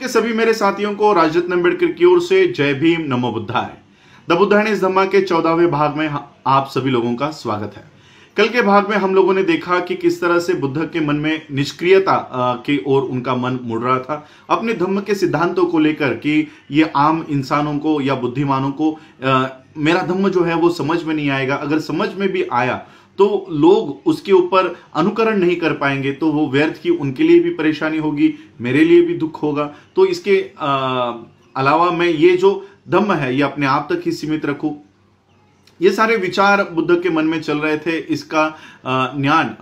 के सभी मेरे साथियों को राजरत्न अम्बेडकर की ओर से जय भीम, नमो बुद्धाय। द बुद्धायन इस धम्मा के 14वें भाग में आप सभी लोगों का स्वागत है। कल के भाग में हम लोगों ने देखा कि किस तरह से बुद्ध के मन में निष्क्रियता की ओर उनका मन मुड़ रहा था, अपने धम्म के सिद्धांतों को लेकर कि ये आम इंसानों को या बुद्धिमानों को मेरा धम्म जो है वो समझ में नहीं आएगा, अगर समझ में भी आया तो लोग उसके ऊपर अनुकरण नहीं कर पाएंगे, तो वो व्यर्थ की उनके लिए भी परेशानी होगी, मेरे लिए भी दुख होगा। तो इसके अलावा मैं ये जो धम्म है ये अपने आप तक ही सीमित रखूं। ये सारे विचार बुद्ध के मन में चल रहे थे। इसका ज्ञान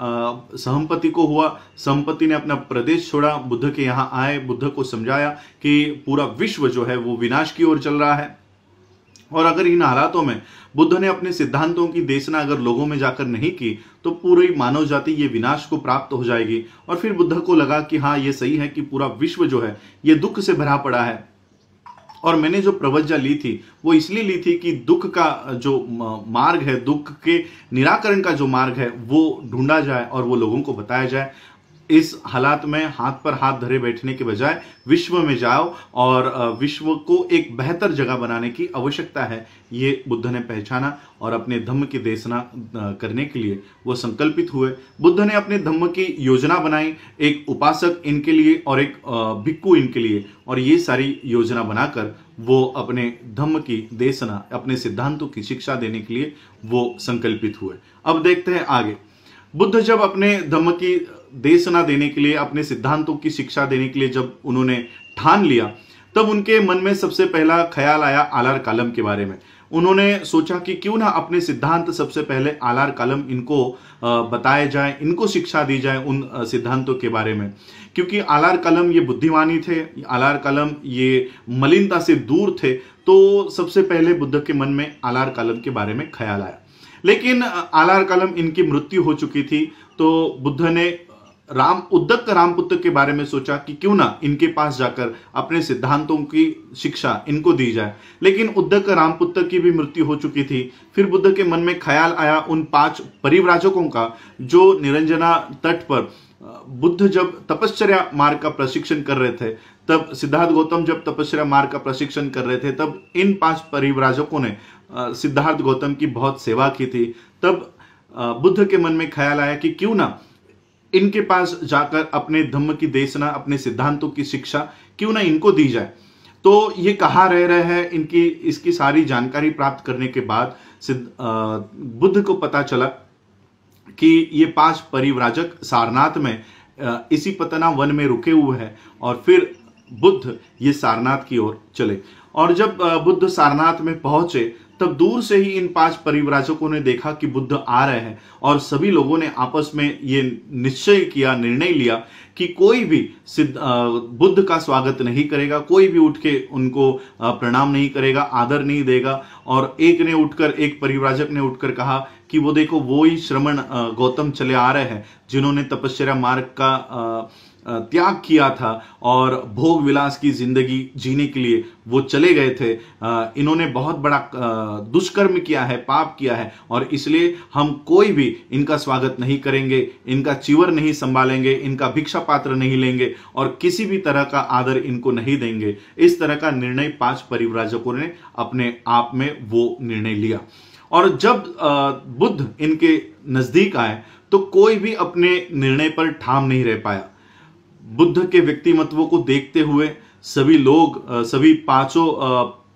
सहमपति को हुआ। सहमपति ने अपना प्रदेश छोड़ा, बुद्ध के यहाँ आए, बुद्ध को समझाया कि पूरा विश्व जो है वो विनाश की ओर चल रहा है, और अगर इन हालातों में बुद्ध ने अपने सिद्धांतों की देशना अगर लोगों में जाकर नहीं की तो पूरी मानव जाति ये विनाश को प्राप्त हो जाएगी। और फिर बुद्ध को लगा कि हाँ, ये सही है कि पूरा विश्व जो है ये दुख से भरा पड़ा है, और मैंने जो प्रवज्ञा ली थी वो इसलिए ली थी कि दुख का जो मार्ग है, दुख के निराकरण का जो मार्ग है वो ढूंढा जाए और वो लोगों को बताया जाए। इस हालात में हाथ पर हाथ धरे बैठने के बजाय विश्व में जाओ और विश्व को एक बेहतर जगह बनाने की आवश्यकता है, ये बुद्ध ने पहचाना और अपने धम्म की देशना करने के लिए वो संकल्पित हुए। बुद्ध ने अपने धम्म की योजना बनाई, एक उपासक इनके लिए और एक भिक्खु इनके लिए, और ये सारी योजना बनाकर वो अपने धम्म की देशना, अपने सिद्धांतों की शिक्षा देने के लिए वो संकल्पित हुए। अब देखते हैं आगे। बुद्ध जब अपने धम्म की देशना देने के लिए, अपने सिद्धांतों की शिक्षा देने के लिए जब उन्होंने ठान लिया, तब उनके मन में सबसे पहला ख्याल आया आलार कालम के बारे में। उन्होंने सोचा कि क्यों ना अपने सिद्धांत सबसे पहले आलार कालम इनको बताए जाए, इनको शिक्षा दी जाए उन सिद्धांतों के बारे में, क्योंकि आलार कालम ये बुद्धिमानी थे, आलार कालम ये मलिनता से दूर थे। तो सबसे पहले बुद्ध के मन में आलार कालम के बारे में ख्याल आया। लेकिन आलार कालम इनकी मृत्यु हो चुकी थी, तो बुद्ध ने उद्दक रामपुत्र के बारे में सोचा कि क्यों ना इनके पास जाकर अपने सिद्धांतों की शिक्षा इनको दी जाए। लेकिन उद्दक रामपुत्र की भी मृत्यु हो चुकी थी। फिर बुद्ध के मन में ख्याल आया उन 5 परिव्राजकों का जो निरंजना तट पर बुद्ध जब तपश्चर्या मार्ग का प्रशिक्षण कर रहे थे, तब सिद्धार्थ गौतम जब तपश्चर्या मार्ग का प्रशिक्षण कर रहे थे, तब इन 5 परिव्राजकों ने सिद्धार्थ गौतम की बहुत सेवा की थी। तब बुद्ध के मन में ख्याल आया कि क्यों ना इनके पास जाकर अपने धम्म की देशना, अपने सिद्धांतों की शिक्षा क्यों ना इनको दी जाए। तो ये कहाँ रह रहे हैं, इनकी इसकी सारी जानकारी प्राप्त करने के बाद बुद्ध को पता चला कि ये 5 परिव्राजक सारनाथ में इसी पतना वन में रुके हुए हैं। और फिर बुद्ध ये सारनाथ की ओर चले, और जब बुद्ध सारनाथ में पहुंचे तब दूर से ही इन 5 परिव्राजकों ने देखा कि बुद्ध आ रहे हैं, और सभी लोगों ने आपस में ये निश्चय किया, निर्णय लिया कि कोई भी बुद्ध का स्वागत नहीं करेगा, कोई भी उठ के उनको प्रणाम नहीं करेगा, आदर नहीं देगा। और एक परिव्राजक ने उठकर कहा कि वो देखो, वो ही श्रमण गौतम चले आ रहे हैं जिन्होंने तपश्चर्या मार्ग का त्याग किया था और भोग विलास की जिंदगी जीने के लिए वो चले गए थे। इन्होंने बहुत बड़ा दुष्कर्म किया है, पाप किया है, और इसलिए हम कोई भी इनका स्वागत नहीं करेंगे, इनका चिवर नहीं संभालेंगे, इनका भिक्षा पात्र नहीं लेंगे, और किसी भी तरह का आदर इनको नहीं देंगे। इस तरह का निर्णय 5 परिव्राजकों ने अपने आप में वो निर्णय लिया। और जब बुद्ध इनके नजदीक आए तो कोई भी अपने निर्णय पर ठाम नहीं रह पाया। बुद्ध के व्यक्तिमत्व को देखते हुए सभी लोग, सभी 5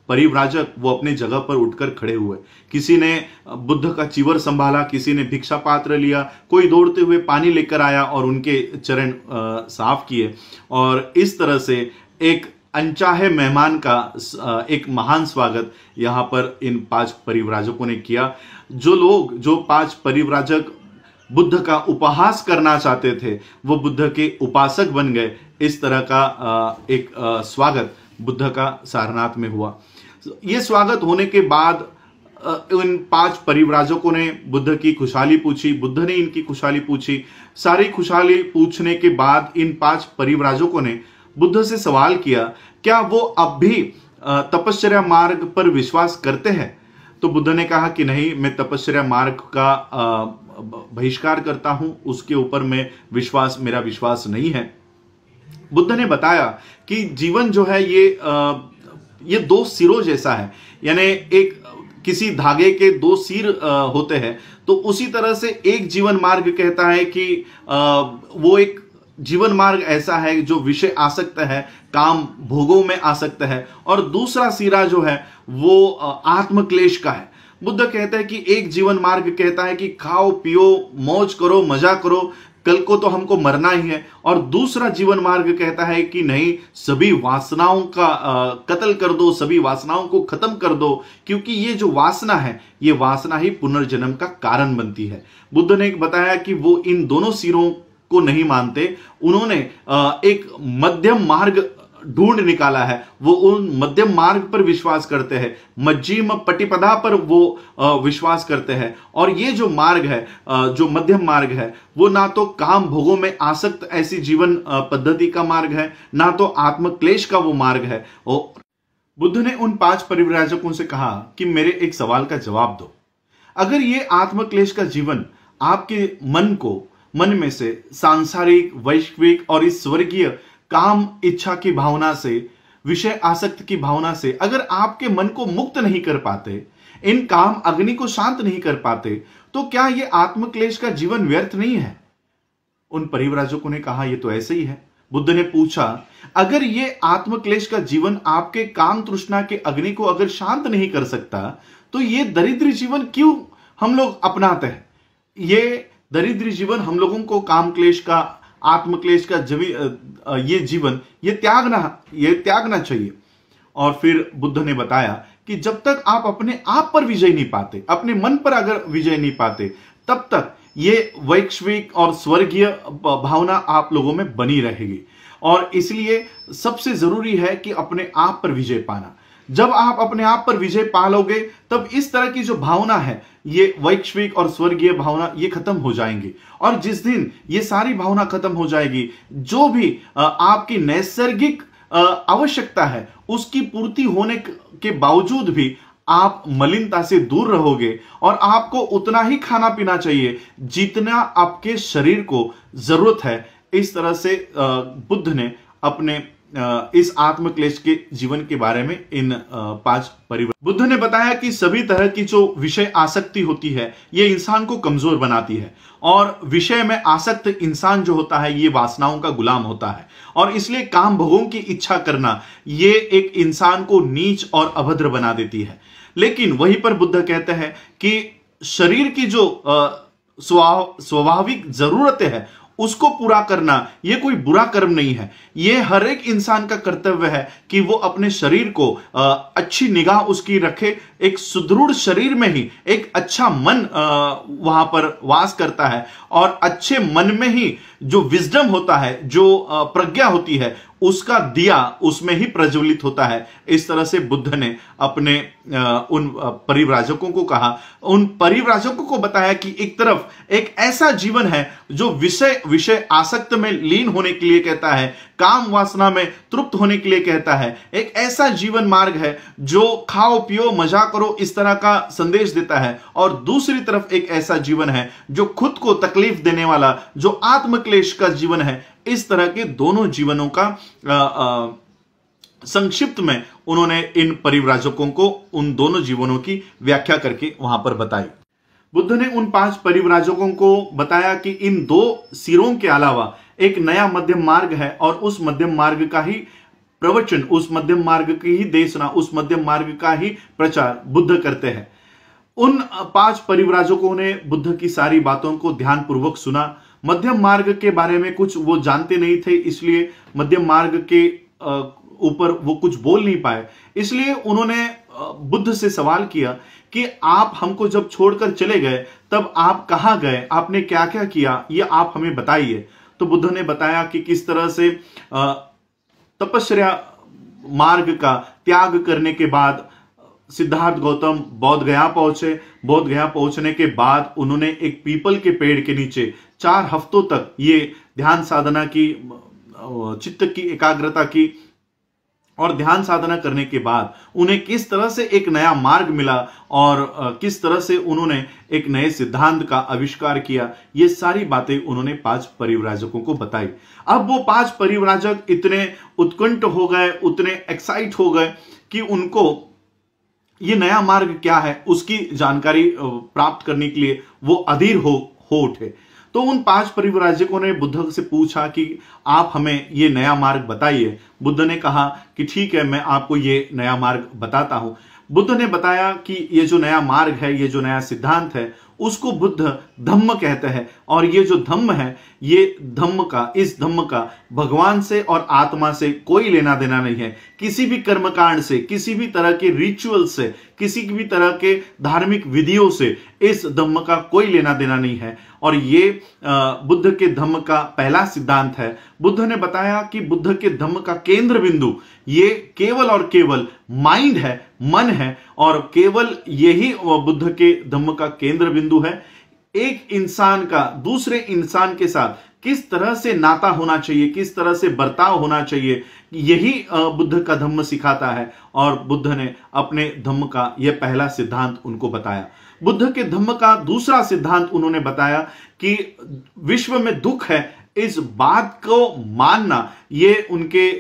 परिव्राजक वो अपने जगह पर उठकर खड़े हुए। किसी ने बुद्ध का चिवर संभाला, किसी ने भिक्षा पात्र लिया, कोई दौड़ते हुए पानी लेकर आया और उनके चरण साफ किए। और इस तरह से एक अनचाहे मेहमान का एक महान स्वागत यहाँ पर इन 5 परिव्राजकों ने किया। जो 5 परिव्राजक बुद्ध का उपहास करना चाहते थे वो बुद्ध के उपासक बन गए। इस तरह का एक स्वागत बुद्ध का सारनाथ में हुआ। ये स्वागत होने के बाद इन 5 परिव्राजकों ने बुद्ध की खुशहाली पूछी, बुद्ध ने इनकी खुशहाली पूछी। सारी खुशहाली पूछने के बाद इन 5 परिव्राजकों ने बुद्ध से सवाल किया, क्या वो अब भी तपश्चर्या मार्ग पर विश्वास करते हैं? तो बुद्ध ने कहा कि नहीं, मैं तपश्चर्या मार्ग का बहिष्कार करता हूं, उसके ऊपर मेरा विश्वास नहीं है। बुद्ध ने बताया कि जीवन जो है ये दो सिरों जैसा है, यानी एक किसी धागे के दो सिर होते हैं। तो उसी तरह से एक जीवन मार्ग कहता है कि वो एक जीवन मार्ग ऐसा है जो विषय आसक्त है, काम भोगों में आसक्त है, और दूसरा सिरा जो है वो आत्मक्लेश का है। बुद्ध कहते हैं कि एक जीवन मार्ग कहता है कि खाओ पियो मौज करो मजा करो, कल को तो हमको मरना ही है, और दूसरा जीवन मार्ग कहता है कि नहीं, सभी वासनाओं का कत्ल कर दो, सभी वासनाओं को खत्म कर दो, क्योंकि ये जो वासना है ये वासना ही पुनर्जन्म का कारण बनती है। बुद्ध ने बताया कि वो इन दोनों सिरों को नहीं मानते, उन्होंने एक मध्यम मार्ग ढूंढ निकाला है। वो उन मध्यम मार्ग पर विश्वास करते हैं, मज्जिम पटिपदा पर वो विश्वास करते हैं। और ये जो मार्ग है, जो मध्यम मार्ग है, वो ना तो काम भोगों में आसक्त ऐसी जीवन पद्धति का मार्ग है, ना तो आत्मक्लेश का वो मार्ग है। और बुद्ध ने उन 5 परिव्राजकों से कहा कि मेरे एक सवाल का जवाब दो। अगर ये आत्मक्लेश का जीवन आपके मन में से सांसारिक, वैश्विक और इस स्वर्गीय काम इच्छा की भावना से, विषय आसक्त की भावना से अगर आपके मन को मुक्त नहीं कर पाते, इन काम अग्नि को शांत नहीं कर पाते, तो क्या यह आत्मक्लेश का जीवन व्यर्थ नहीं है? उन परिव्राजकों ने कहा यह तो ऐसे ही है। बुद्ध ने पूछा, अगर ये आत्मक्लेश का जीवन आपके काम तृष्णा के अग्नि को अगर शांत नहीं कर सकता, तो ये दरिद्र जीवन क्यों हम लोग अपनाते हैं? ये दरिद्र जीवन हम लोगों को काम क्लेश का, आत्मक्लेश का ये जीवन ये त्यागना चाहिए। और फिर बुद्ध ने बताया कि जब तक आप अपने आप पर विजय नहीं पाते, अपने मन पर अगर विजय नहीं पाते, तब तक ये वैश्विक और स्वर्गीय भावना आप लोगों में बनी रहेगी। और इसलिए सबसे जरूरी है कि अपने आप पर विजय पाना। जब आप अपने आप पर विजय पा लोगे, तब इस तरह की जो भावना है, ये वैश्विक और स्वर्गीय भावना, ये खत्म हो जाएंगी। और जिस दिन ये सारी भावना खत्म हो जाएगी, जो भी आपकी नैसर्गिक आवश्यकता है, उसकी पूर्ति होने के बावजूद भी आप मलिनता से दूर रहोगे, और आपको उतना ही खाना पीना चाहिए जितना आपके शरीर को जरूरत है। इस तरह से बुद्ध ने अपने इस आत्मक्लेश के जीवन के बारे में इन 5 परिवर्तन। बुद्ध ने बताया कि सभी तरह की जो विषय आसक्ति होती है, ये इंसान को कमजोर बनाती है, और विषय में आसक्त इंसान जो होता है ये वासनाओं का गुलाम होता है, और इसलिए काम भोगों की इच्छा करना ये एक इंसान को नीच और अभद्र बना देती है। लेकिन वहीं पर बुद्ध कहते हैं कि शरीर की जो स्वाभाविक जरूरतें हैं उसको पूरा करना ये कोई बुरा कर्म नहीं है। ये हर एक इंसान का कर्तव्य है कि वो अपने शरीर को अच्छी निगाह उसकी रखे। एक सुदृढ़ शरीर में ही एक अच्छा मन वहां पर वास करता है, और अच्छे मन में ही जो विजडम होता है, जो प्रज्ञा होती है, उसका दिया उसमें ही प्रज्वलित होता है। इस तरह से बुद्ध ने अपने उन परिव्राजकों को कहा, उन परिव्राजकों को बताया कि एक तरफ एक ऐसा जीवन है जो विषय आसक्त में लीन होने के लिए कहता है, काम वासना में तृप्त होने के लिए कहता है। एक ऐसा जीवन मार्ग है जो खाओ पियो मजा करो इस तरह का संदेश देता है, और दूसरी तरफ एक ऐसा जीवन है जो खुद को तकलीफ देने वाला, जो आत्मक्लेश का जीवन है। इस तरह के दोनों जीवनों का संक्षिप्त में उन्होंने इन परिव्राजकों को उन दोनों जीवनों की व्याख्या करके वहां पर बताई। बुद्ध ने उन 5 परिव्राजकों को बताया कि इन 2 सिरों के अलावा एक नया मध्यम मार्ग है, और उस मध्यम मार्ग का ही प्रवचन, उस मध्यम मार्ग की ही देशना, उस मध्यम मार्ग का ही प्रचार बुद्ध करते हैं। उन 5 परिव्राजकों ने बुद्ध की सारी बातों को ध्यानपूर्वक सुना। मध्यम मार्ग के बारे में कुछ वो जानते नहीं थे, इसलिए मध्यम मार्ग के ऊपर वो कुछ बोल नहीं पाए। इसलिए उन्होंने बुद्ध से सवाल किया कि आप हमको जब छोड़कर चले गए तब आप कहां गए, आपने क्या क्या किया, ये आप हमें बताइए। तो बुद्ध ने बताया कि किस तरह से तपस्या मार्ग का त्याग करने के बाद सिद्धार्थ गौतम बोध गया पहुंचे। बोध गया पहुंचने के बाद उन्होंने एक पीपल के पेड़ के नीचे 4 हफ्तों तक ये ध्यान साधना की, चित्त की एकाग्रता की, और ध्यान साधना करने के बाद उन्हें किस तरह से एक नया मार्ग मिला और किस तरह से उन्होंने एक नए सिद्धांत का आविष्कार किया, ये सारी बातें उन्होंने 5 परिव्राजकों को बताई। अब वो 5 परिव्राजक इतने उत्कंठ हो गए, उतने एक्साइट हो गए कि उनको ये नया मार्ग क्या है उसकी जानकारी प्राप्त करने के लिए वो अधीर हो उठे। तो उन 5 परिव्राजकों ने बुद्ध से पूछा कि आप हमें ये नया मार्ग बताइए। बुद्ध ने कहा कि ठीक है, मैं आपको ये नया मार्ग बताता हूं। बुद्ध ने बताया कि ये जो नया मार्ग है, ये जो नया सिद्धांत है, उसको बुद्ध धम्म कहते हैं। और ये जो धम्म है, ये इस धम्म का भगवान से और आत्मा से कोई लेना देना नहीं है। किसी भी कर्मकांड से, किसी भी तरह के रिचुअल से, किसी भी तरह के धार्मिक विधियों से इस धम्म का कोई लेना देना नहीं है। और ये बुद्ध के धम्म का पहला सिद्धांत है। बुद्ध ने बताया कि बुद्ध के धम्म का केंद्र बिंदु ये केवल और केवल माइंड है, मन है, और केवल यही बुद्ध के धम्म का केंद्र बिंदु है। एक इंसान का दूसरे इंसान के साथ किस तरह से नाता होना चाहिए, किस तरह से बर्ताव होना चाहिए, यही बुद्ध का धम्म सिखाता है। और बुद्ध ने अपने धम्म का यह पहला सिद्धांत उनको बताया। बुद्ध के धम्म का दूसरा सिद्धांत उन्होंने बताया कि विश्व में दुख है, इस बात को मानना, ये उनके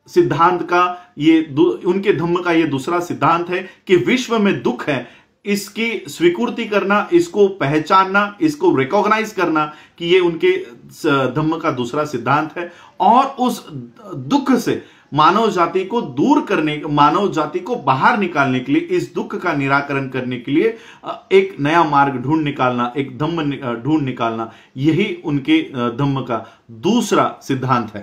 सिद्धांत का, उनके धम्म का ये दूसरा सिद्धांत है कि विश्व में दुख है, इसकी स्वीकृति करना, इसको पहचानना, इसको रिकॉग्नाइज करना कि ये उनके धम्म का दूसरा सिद्धांत है। और उस दुख से मानव जाति को दूर करने, मानव जाति को बाहर निकालने के लिए, इस दुख का निराकरण करने के लिए एक नया मार्ग ढूंढ निकालना, एक धम्म ढूंढ निकालना, यही उनके धम्म का दूसरा सिद्धांत है।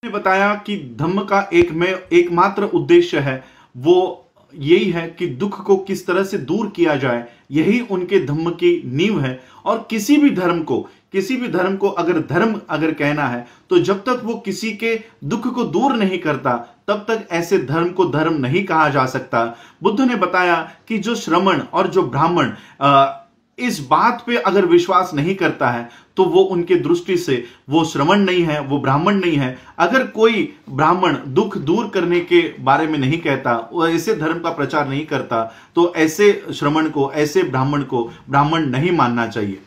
उन्होंने बताया कि धम्म का एकमात्र उद्देश्य है, वो यही है कि दुख को किस तरह से दूर किया जाए, यही उनके धम्म की नींव है। और किसी भी धर्म को अगर धर्म कहना है, तो जब तक वो किसी के दुख को दूर नहीं करता, तब तक ऐसे धर्म को धर्म नहीं कहा जा सकता। बुद्ध ने बताया कि जो श्रमण और जो ब्राह्मण इस बात पे अगर विश्वास नहीं करता है, तो वो उनके दृष्टि से वो श्रमण नहीं है, वो ब्राह्मण नहीं है। अगर कोई ब्राह्मण दुख दूर करने के बारे में नहीं कहता, वो ऐसे धर्म का प्रचार नहीं करता, तो ऐसे श्रमण को, ऐसे ब्राह्मण को ब्राह्मण नहीं मानना चाहिए।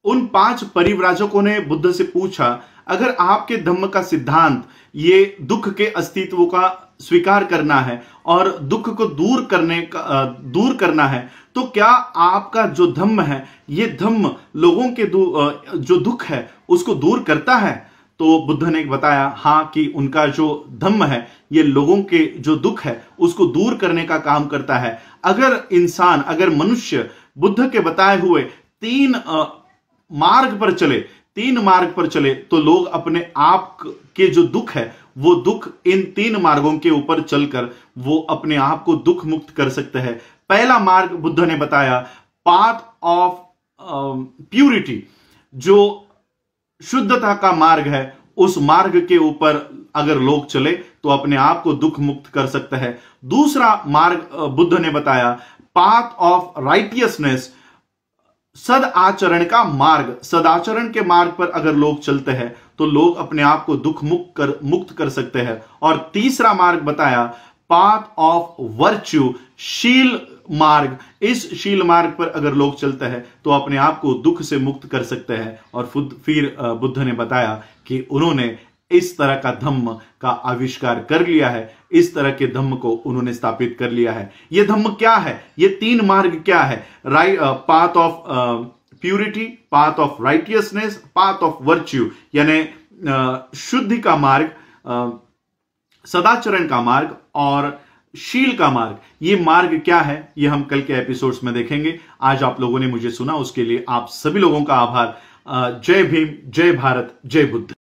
उन 5 परिव्राजकों ने बुद्ध से पूछा, अगर आपके धम्म का सिद्धांत ये दुख के अस्तित्व का स्वीकार करना है और दुख को दूर करना है, तो क्या आपका जो धम्म है, ये धम्म लोगों के जो दुख है उसको दूर करता है? तो बुद्ध ने बताया हाँ, कि उनका जो धम्म है ये लोगों के जो दुख है उसको दूर करने का काम करता है। अगर मनुष्य बुद्ध के बताए हुए 3 मार्ग पर चले, तो लोग अपने आप के जो दुख है, वो दुख इन 3 मार्गों के ऊपर चलकर वो अपने आप को दुख मुक्त कर सकते हैं। पहला मार्ग बुद्ध ने बताया, पाथ ऑफ प्यूरिटी, जो शुद्धता का मार्ग है, उस मार्ग के ऊपर अगर लोग चले तो अपने आप को दुख मुक्त कर सकते हैं। दूसरा मार्ग बुद्ध ने बताया, पाथ ऑफ राइटियसनेस, सदाचरण का मार्ग। सदाचरण के मार्ग पर अगर लोग चलते हैं तो लोग अपने आप को दुख मुक्त कर सकते हैं। और तीसरा मार्ग बताया, पाथ ऑफ वर्च्यू, शील मार्ग। इस शील मार्ग पर अगर लोग चलते हैं तो अपने आप को दुख से मुक्त कर सकते हैं। और फिर बुद्ध ने बताया कि उन्होंने इस तरह का धम्म का आविष्कार कर लिया है, इस तरह के धम्म को उन्होंने स्थापित कर लिया है। ये धम्म क्या है? ये 3 मार्ग क्या है? Path of purity, path of righteousness, path of virtue, यानी शुद्धि का मार्ग, सदाचरण का मार्ग और शील का मार्ग। ये मार्ग क्या है, ये हम कल के एपिसोड्स में देखेंगे। आज आप लोगों ने मुझे सुना, उसके लिए आप सभी लोगों का आभार। जय भीम, जय भारत, जय बुद्ध।